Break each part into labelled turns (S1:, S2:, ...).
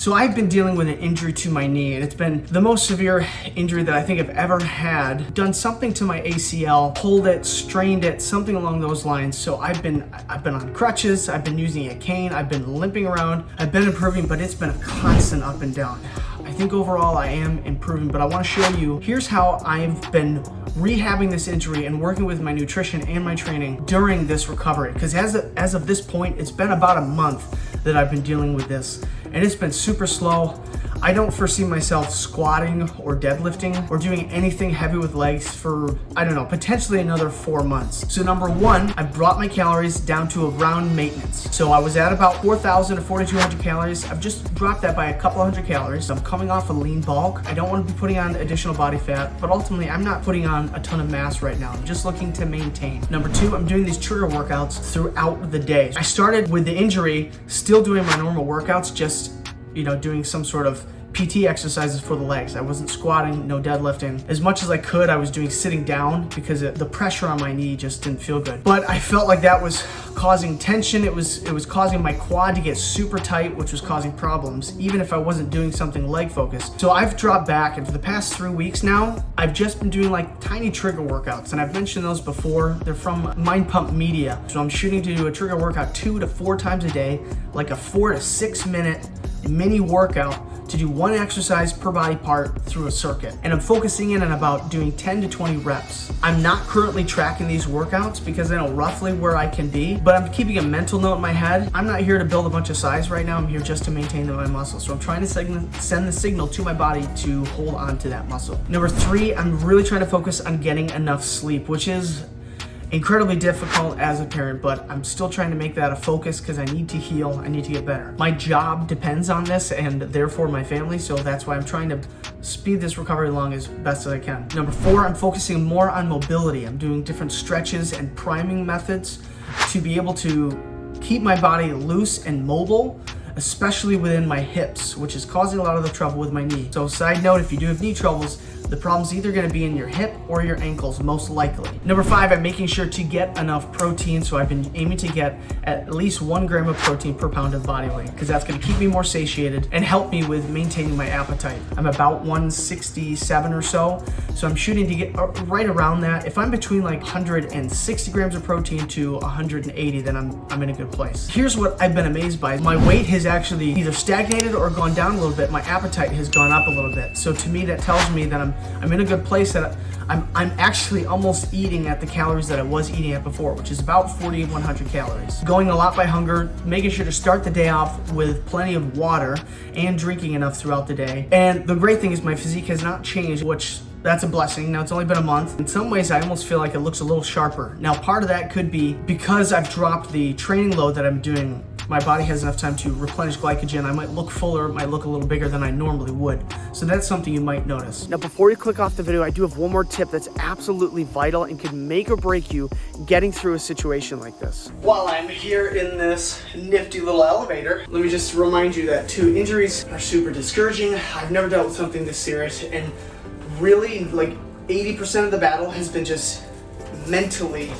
S1: So I've been dealing with an injury to my knee, and it's been the most severe injury that I think I've ever had. Done something to my ACL, pulled it, strained it, something along those lines. So I've been on crutches, I've been using a cane, I've been limping around, I've been improving, but it's been a constant up and down. I think overall I am improving, but I want to show you, here's how I've been rehabbing this injury and working with my nutrition and my training during this recovery. Because as of this point, it's been about a month that I've been dealing with this, and it's been super slow. I don't foresee myself squatting or deadlifting or doing anything heavy with legs for, I don't know, potentially another 4 months. So number one, I brought my calories down to around maintenance. So I was at about 4,000 to 4,200 calories. I've just dropped that by a couple hundred calories. I'm coming off a lean bulk. I don't want to be putting on additional body fat, but ultimately I'm not putting on a ton of mass right now. I'm just looking to maintain. Number two, I'm doing these trigger workouts throughout the day. I started with the injury, still doing my normal workouts, just doing some sort of PT exercises for the legs. I wasn't squatting, no deadlifting. As much as I could, I was doing sitting down because the pressure on my knee just didn't feel good. But I felt like that was causing tension. It was causing my quad to get super tight, which was causing problems, even if I wasn't doing something leg focused. So I've dropped back, and for the past 3 weeks now, I've just been doing like tiny trigger workouts, and I've mentioned those before. They're from Mind Pump Media. So I'm shooting to do a trigger workout 2 to 4 times a day, like a 4 to 6 minute mini workout to do one exercise per body part through a circuit. And I'm focusing in on about doing 10 to 20 reps. I'm not currently tracking these workouts because I know roughly where I can be, but I'm keeping a mental note in my head. I'm not here to build a bunch of size right now. I'm here just to maintain my muscle. So I'm trying to send the signal to my body to hold on to that muscle. Number three, I'm really trying to focus on getting enough sleep, which is incredibly difficult as a parent, but I'm still trying to make that a focus because I need to heal, I need to get better. My job depends on this, and therefore my family, so that's why I'm trying to speed this recovery along as best as I can. Number four, I'm focusing more on mobility. I'm doing different stretches and priming methods to be able to keep my body loose and mobile, especially within my hips, which is causing a lot of the trouble with my knee. So side note, if you do have knee troubles, the problem's either gonna be in your hip or your ankles, most likely. Number five, I'm making sure to get enough protein. So I've been aiming to get at least 1 gram of protein per pound of body weight, because that's gonna keep me more satiated and help me with maintaining my appetite. I'm about 167 or so. So I'm shooting to get right around that. If I'm between like 160 grams of protein to 180, then I'm in a good place. Here's what I've been amazed by. My weight has actually either stagnated or gone down a little bit. My appetite has gone up a little bit. So to me, that tells me that I'm in a good place, that I'm actually almost eating at the calories that I was eating at before, which is about 4,100 calories. Going a lot by hunger, making sure to start the day off with plenty of water and drinking enough throughout the day. And the great thing is my physique has not changed, which that's a blessing. Now it's only been a month. In some ways, I almost feel like it looks a little sharper. Now, part of that could be because I've dropped the training load that I'm doing. My body has enough time to replenish glycogen. I might look fuller, might look a little bigger than I normally would. So that's something you might notice. Now, before you click off the video, I do have one more tip that's absolutely vital and could make or break you getting through a situation like this. While I'm here in this nifty little elevator, let me just remind you that too, injuries are super discouraging. I've never dealt with something this serious, and really like 80% of the battle has been just mentally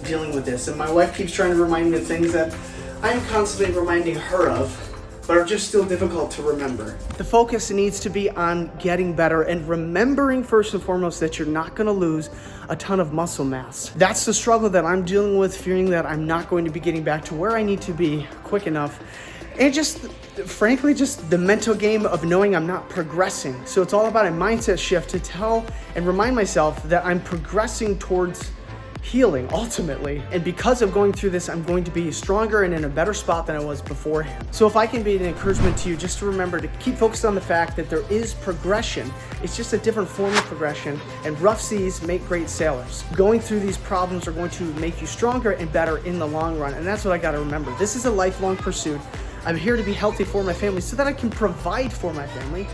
S1: dealing with this. And my wife keeps trying to remind me of things that I'm constantly reminding her of, but are just still difficult to remember. The focus needs to be on getting better and remembering first and foremost that you're not gonna lose a ton of muscle mass. That's the struggle that I'm dealing with, fearing that I'm not going to be getting back to where I need to be quick enough. And just, frankly, just the mental game of knowing I'm not progressing. So it's all about a mindset shift to tell and remind myself that I'm progressing towards healing ultimately. And because of going through this, I'm going to be stronger and in a better spot than I was beforehand. So if I can be an encouragement to you, just to remember to keep focused on the fact that there is progression. It's just a different form of progression, and rough seas make great sailors. Going through these problems are going to make you stronger and better in the long run. And that's what I got to remember. This is a lifelong pursuit. I'm here to be healthy for my family so that I can provide for my family,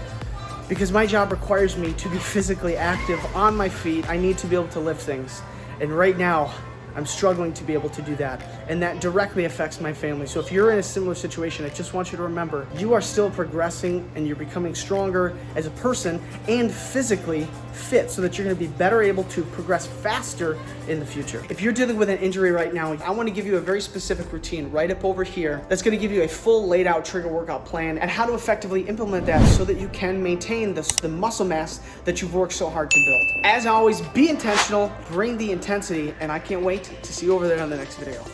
S1: because my job requires me to be physically active on my feet. I need to be able to lift things. And right now, I'm struggling to be able to do that. And that directly affects my family. So if you're in a similar situation, I just want you to remember, you are still progressing and you're becoming stronger as a person and physically fit so that you're gonna be better able to progress faster in the future. If you're dealing with an injury right now, I wanna give you a very specific routine right up over here that's gonna give you a full laid out trigger workout plan and how to effectively implement that so that you can maintain the muscle mass that you've worked so hard to build. As always, be intentional, bring the intensity, and I can't wait to see you over there on the next video.